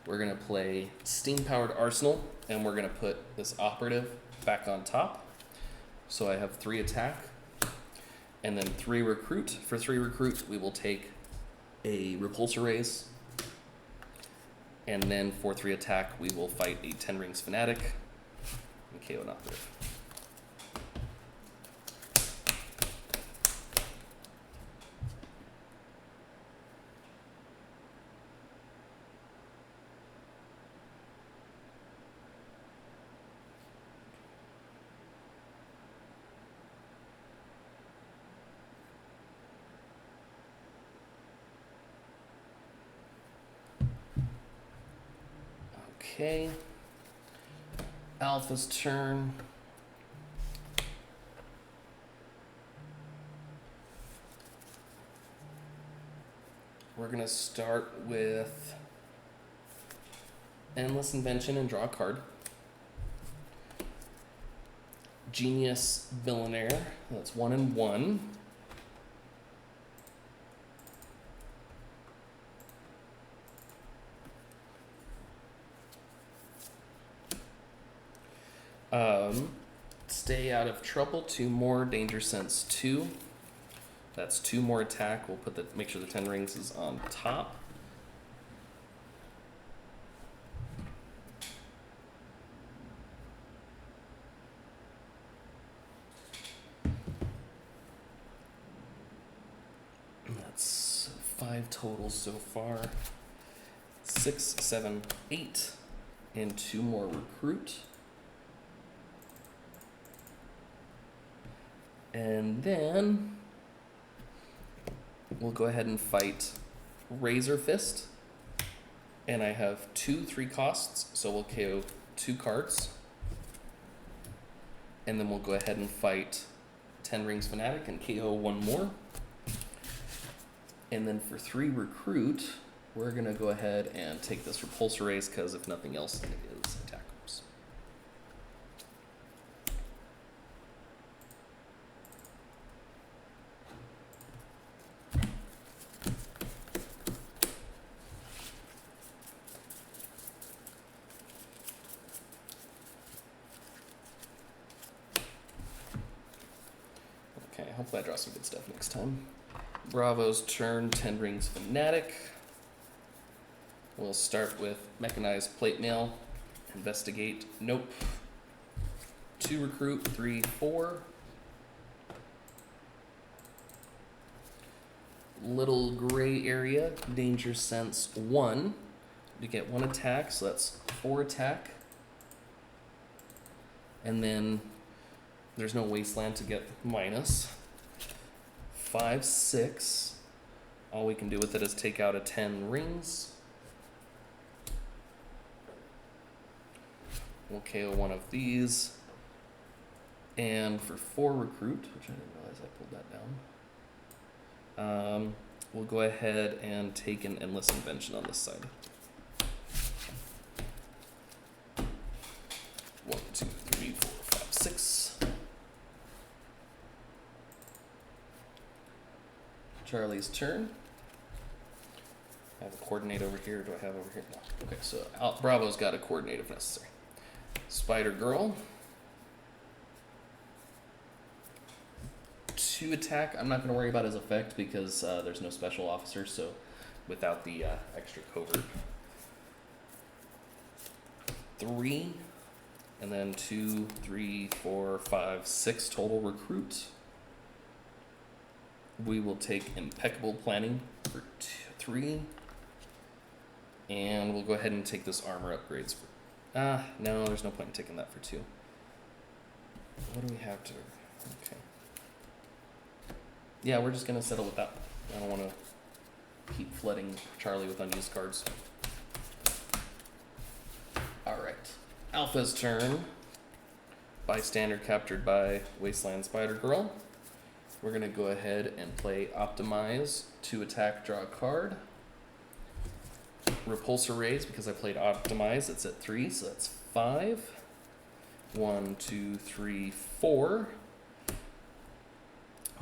We're gonna play Steam-Powered Arsenal, and we're gonna put this operative back on top. So I have 3 attack, and then 3 recruit. For 3 recruit, we will take a repulsor raise. And then for 3 attack, we will fight a 10 Rings Fanatic and KO an operative. Okay. Alpha's turn. We're going to start with Endless Invention and draw a card. Genius Billionaire. That's 1 and 1. Stay Out of Trouble, 2 more, danger sense 2. That's 2 more attack. We'll put make sure the 10 rings is on top. That's 5 total so far. 6, 7, 8, and 2 more recruit. And then we'll go ahead and fight Razor Fist. And I have 2 3 costs, so we'll KO 2 cards. And then we'll go ahead and fight 10 Rings Fanatic and KO 1 more. And then for 3 recruit, we're going to go ahead and take this repulsor raise, because if nothing else, it is attack. Hopefully I draw some good stuff next time. Bravo's turn, 10 Rings Fanatic. We'll start with Mechanized Plate Mail. Investigate, nope. 2 recruit, 3, 4. Little gray area, danger sense 1. You get 1 attack, so that's 4 attack. And then there's no wasteland to get minus. 5, 6. All we can do with it is take out a 10 rings. We'll KO one of these. And for 4 recruit, which I didn't realize I pulled that down, we'll go ahead and take an endless invention on this side. 1, 2, 3, 4, 5, 6. Charlie's turn. I have a coordinate over here. Do I have over here? No. Okay, so Bravo's got a coordinate if necessary. Spider Girl. 2 attack. I'm not going to worry about his effect because there's no special officer, so without the extra covert. 3, and then 2, 3, 4, 5, 6 total recruit. We will take impeccable planning for 3, and we'll go ahead and take this armor upgrades for. No, there's no point in taking that for 2. What do we have to? Okay. Yeah, we're just gonna settle with that. I don't want to keep flooding Charlie with unused cards. All right, Alpha's turn. Bystander captured by Wasteland Spider Girl. We're gonna go ahead and play Optimize, 2 attack, draw a card. Repulsor Raise, because I played Optimize, it's at 3, so that's 5. 1, 2, 3, 4.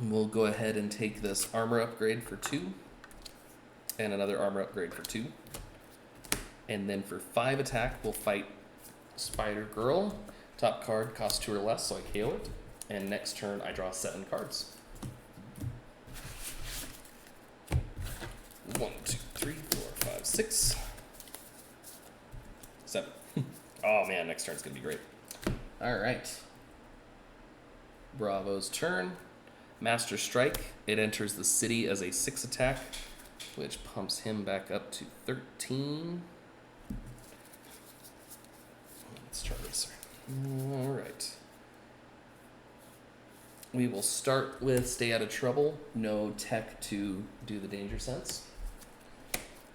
We'll go ahead and take this armor upgrade for 2, and another armor upgrade for 2. And then for 5 attack, we'll fight Spider Girl. Top card costs 2 or less, so I KO it. And next turn, I draw 7 cards. 1, 2, 3, 4, 5, 6, 7. Oh man, next turn's gonna be great. All right. Bravo's turn. Master Strike. It enters the city as a 6 attack, which pumps him back up to 13. Let's try this. All right. We will start with Stay Out of Trouble. No tech to do the Danger Sense.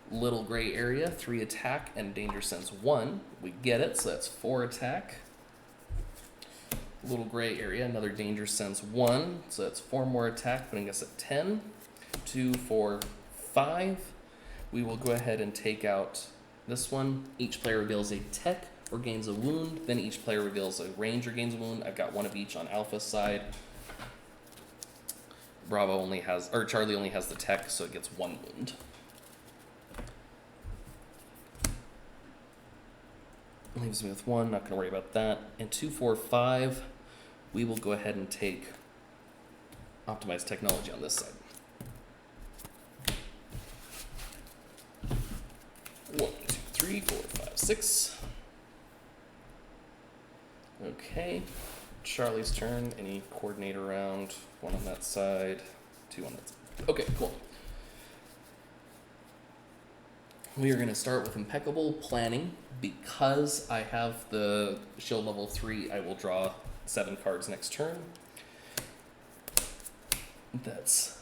Little Gray Area, 3 attack and Danger Sense 1. We get it, so that's 4 attack. Little Gray Area, another Danger Sense 1, so that's 4 more attack, putting us at 10. 2, 4, 5. We will go ahead and take out this one. Each player reveals a tech or gains a wound. Then each player reveals a range or gains a wound. I've got 1 of each on Alpha's side. Charlie only has the tech, so it gets 1 wound. Leaves me with 1, not going to worry about that. And 2, 4, 5, we will go ahead and take Optimized Technology on this side. 1, 2, 3, 4, 5, 6. Okay. Charlie's turn. Any coordinator around? 1 on that side, 2 on that side. Okay, cool. We are going to start with Impeccable Planning. Because I have the shield level 3, I will draw 7 cards next turn. That's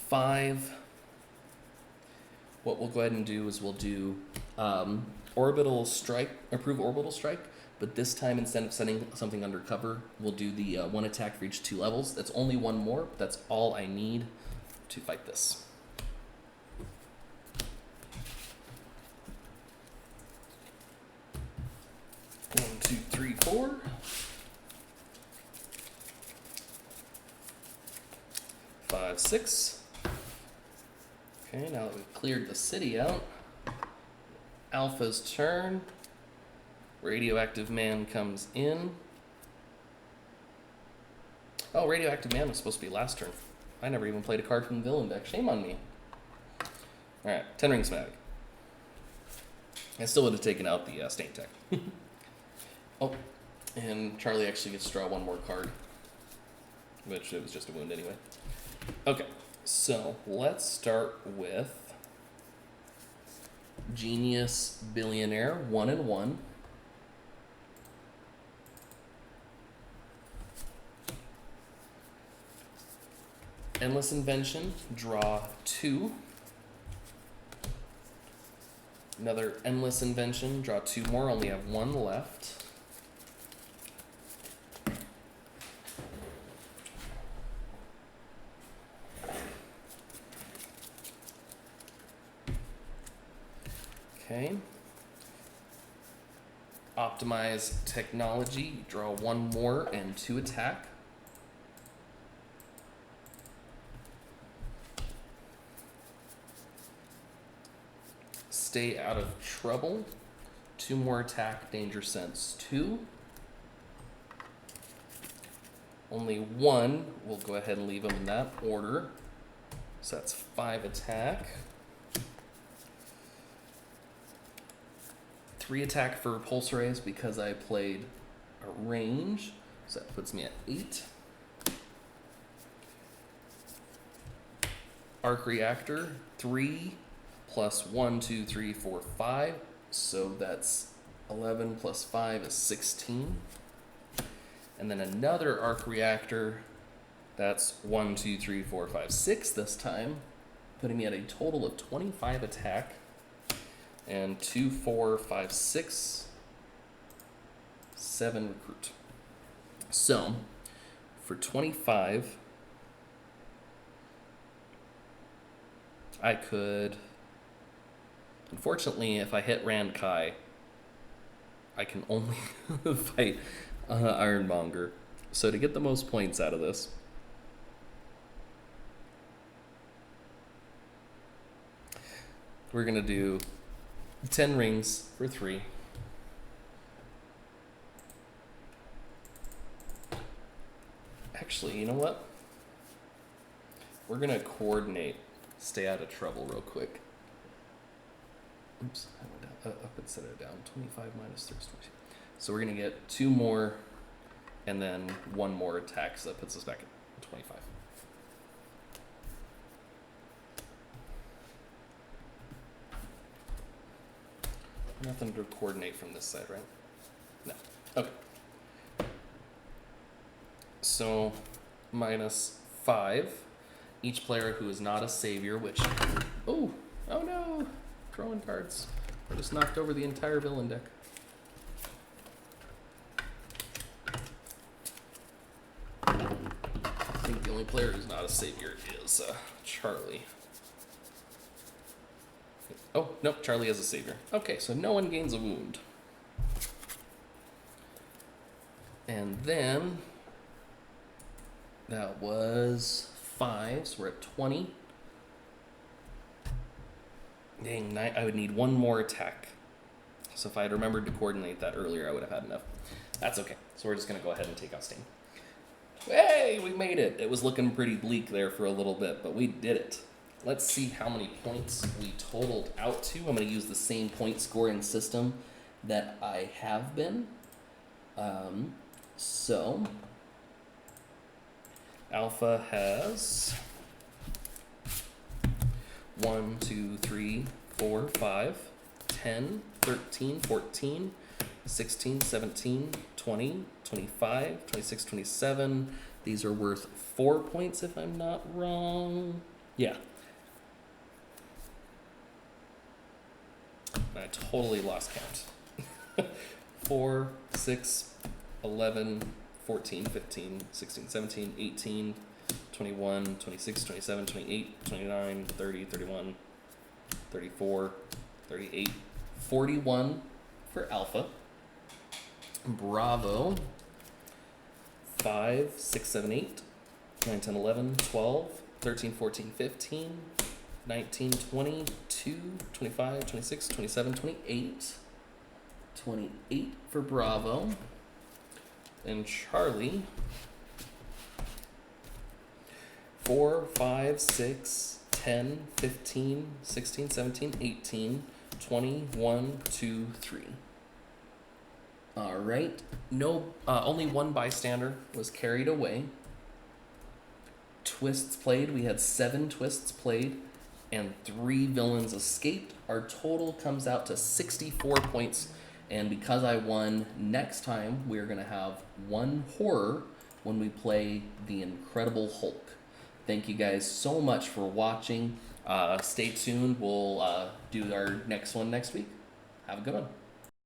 5. What we'll go ahead and do is we'll do Orbital Strike, approve Orbital Strike, but this time instead of sending something undercover, we'll do the 1 attack for each 2 levels. That's only 1 more, but that's all I need to fight this. One, 2, 3, 4. 5, 6. Okay, now that we've cleared the city out, Alpha's turn. Radioactive Man comes in. Oh, Radioactive Man was supposed to be last turn. I never even played a card from the villain deck. Shame on me. Alright, 10 Rings Mag. I still would have taken out the Stain Tech. Oh, and Charlie actually gets to draw 1 more card, which it was just a wound anyway. Okay, so let's start with Genius Billionaire, 1 and 1. Endless Invention, draw 2. Another endless invention. Draw 2 more. Only have 1 left. Okay. Optimize technology. Draw 1 more and 2 attack. Stay out of trouble. 2 more attack, danger sense 2. Only 1. We'll go ahead and leave them in that order. So that's 5 attack. 3 attack for repulsor rays because I played a range. So that puts me at 8. Arc reactor, 3 plus 1, 2, 3, 4, 5. So that's 11 plus 5 is 16. And then another arc reactor, that's 1, 2, 3, 4, 5, 6 this time, putting me at a total of 25 attack. And 2, 4, 5, 6, 7 recruit. So for 25, I could, unfortunately, if I hit Rand Kai, I can only fight Ironmonger. So to get the most points out of this, we're going to do 10 rings for 3. Actually, you know what? We're going to coordinate. Stay out of trouble real quick. Oops, I went down, up instead of down. 25 minus 30. So we're going to get 2 more and then 1 more attack. So that puts us back at 25. Nothing to coordinate from this side, right? No. Okay. So, minus 5. Each player who is not a savior, which... Oh no! Drawing cards. I just knocked over the entire villain deck. I think the only player who's not a savior is Charlie. Oh, nope, Charlie is a savior. Okay, so no one gains a wound. And then that was 5, so we're at 20. Dang, I would need 1 more attack. So if I had remembered to coordinate that earlier, I would have had enough. That's okay. So we're just going to go ahead and take out Stain. Hey, we made it. It was looking pretty bleak there for a little bit, but we did it. Let's see how many points we totaled out to. I'm going to use the same point scoring system that I have been. So, Alpha has 1, 2, 3, 4, 5, 10, 13, 14, 16, 17, 20, 25, 26, 27. These are worth 4 points if I'm not wrong. Yeah. I totally lost count. 4, 6, 11, 14, 15, 16, 17, 18, 21, 26, 27, 28, 29, 30, 31, 34, 38, 41 for Alpha. Bravo. 5, 6, 7, 8, 9, 10, 11, 12, 13, 14, 15, 19, 20, 25, 26, 27, 28. 28 for Bravo. And Charlie. 4, 5, 6, 10, 15, 16, 17, 18, 20, 1, 2, 3. All right. No, only 1 bystander was carried away. Twists played. We had 7 twists played, and 3 villains escaped. Our total comes out to 64 points. And because I won, next time we're going to have 1 horror when we play the Incredible Hulk. Thank you guys so much for watching. Stay tuned. We'll do our next one next week. Have a good one.